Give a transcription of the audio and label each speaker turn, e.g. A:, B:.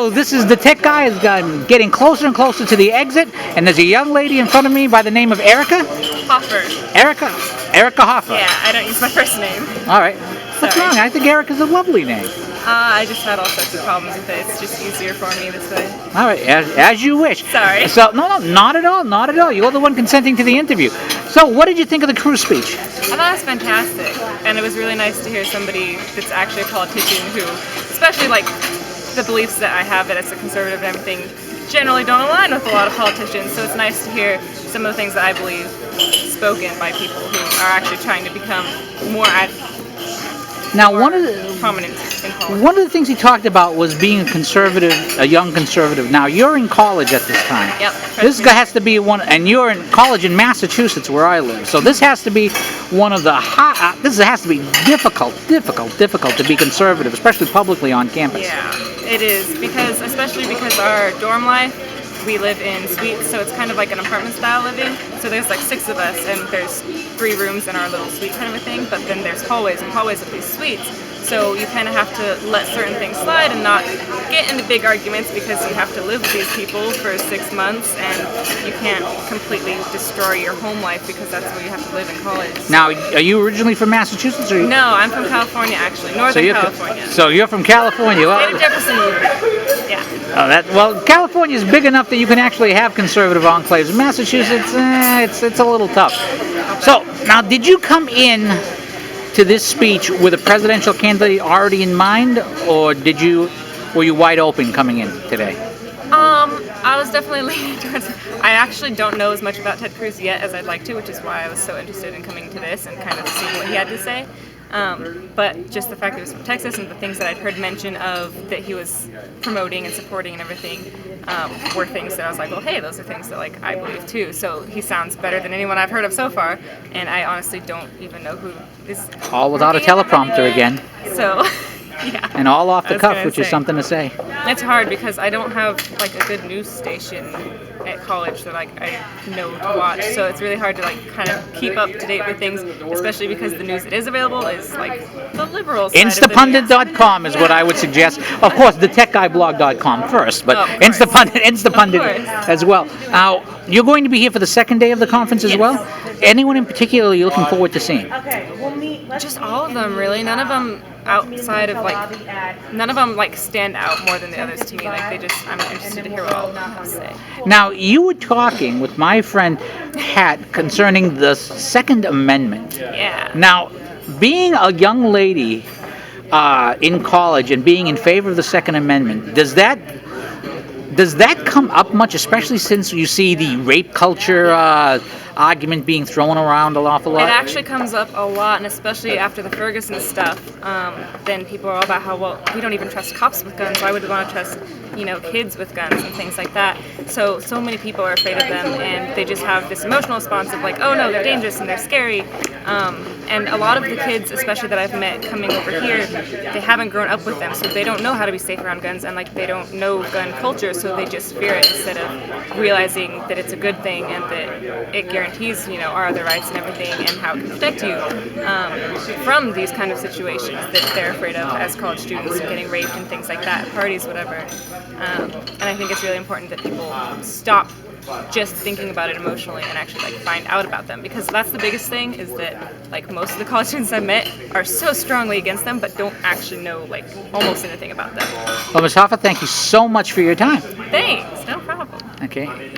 A: So this is the tech guy is getting closer and closer to the exit, and there's a young lady in front of me by the name of Erica.
B: Hoffer.
A: Erica Hoffer.
B: Yeah, I don't use my first name.
A: All right. What's
B: Sorry.
A: wrong? I think Erica's a lovely name.
B: I just had all sorts of problems with it. It's just easier for me this way.
A: All right, as you wish.
B: Sorry.
A: So no, not at all, not at all. You're the one consenting to the interview. So what did you think of the Cruz speech?
B: I thought it was fantastic, and it was really nice to hear somebody that's actually a politician who, especially like the beliefs that I have as a conservative and everything, generally don't align with a lot of politicians. So it's nice to hear some of the things that I believe spoken by people who are actually trying to become more prominent in politics.
A: One of the things he talked about was being a conservative, a young conservative. Now you're in college at this time.
B: Yep.
A: This guy has to be one, and you're in college in Massachusetts, where I live. So this has to be one of the this has to be difficult to be conservative, especially publicly on campus.
B: Yeah, it is especially because our dorm life. We live in suites, so it's kind of like an apartment style living. So there's like 6 of us, and there's 3 rooms in our little suite kind of a thing, but then there's hallways and hallways of these suites. So you kind of have to let certain things slide and not get into big arguments because you have to live with these people for 6 months, and you can't completely destroy your home life because that's where you have to live in college.
A: Now, are you originally from Massachusetts? Or
B: No, I'm from California, actually, Northern California.
A: So you're from California.
B: State of Jefferson movement. Yeah.
A: Well, California is big enough that you can actually have conservative enclaves. Massachusetts, it's a little tough. So now, did you come in to this speech with a presidential candidate already in mind, or were you wide open coming in today?
B: I was definitely leaning towards. I actually don't know as much about Ted Cruz yet as I'd like to, which is why I was so interested in coming to this and kind of seeing what he had to say. But just the fact that he was from Texas and the things that I'd heard mention of that he was promoting and supporting and everything were things that I was like, well, hey, those are things that like I believe too. So he sounds better than anyone I've heard of so far, and I honestly don't even know who is.
A: All without a teleprompter again.
B: So. Yeah.
A: And all off the cuff, which is something to say.
B: It's hard because I don't have like a good news station at college that like I know to watch, so it's really hard to like kind of keep up to date with things, especially because the news that is available is like the liberal side.
A: Instapundit.com is what I would suggest. Of course, the techguyblog.com first, but Instapundit as well. Now, you're going to be here for the second day of the conference as well? Anyone in particular you're looking forward to seeing?
B: Just all of them, really. None of them outside of none of them like stand out more than the others to me. Like I'm interested to hear what all of them have to say.
A: Now, you were talking with my friend Pat concerning the Second Amendment.
B: Yeah.
A: Now, being a young lady in college and being in favor of the Second Amendment, does that come up much, especially since you see the rape culture argument being thrown around an awful lot?
B: It actually comes up a lot, and especially after the Ferguson stuff, then people are all about how, well, we don't even trust cops with guns. Why would we want to trust, kids with guns and things like that? So many people are afraid of them, and they just have this emotional response of like, oh no, they're dangerous and they're scary. And a lot of the kids, especially that I've met coming over here, they haven't grown up with them, so they don't know how to be safe around guns, and like they don't know gun culture, so they just fear it instead of realizing that it's a good thing and that it guarantees, our other rights and everything, and how it can protect you from these kind of situations that they're afraid of as college students, getting raped and things like that, parties, whatever. And I think it's really important that people stop just thinking about it emotionally and actually find out about them, because that's the biggest thing, is that most of the college students I've met are so strongly against them but don't actually know almost anything about them.
A: Well, Ms. Hoffer, thank you so much for your time.
B: Thanks, no problem.
A: Okay.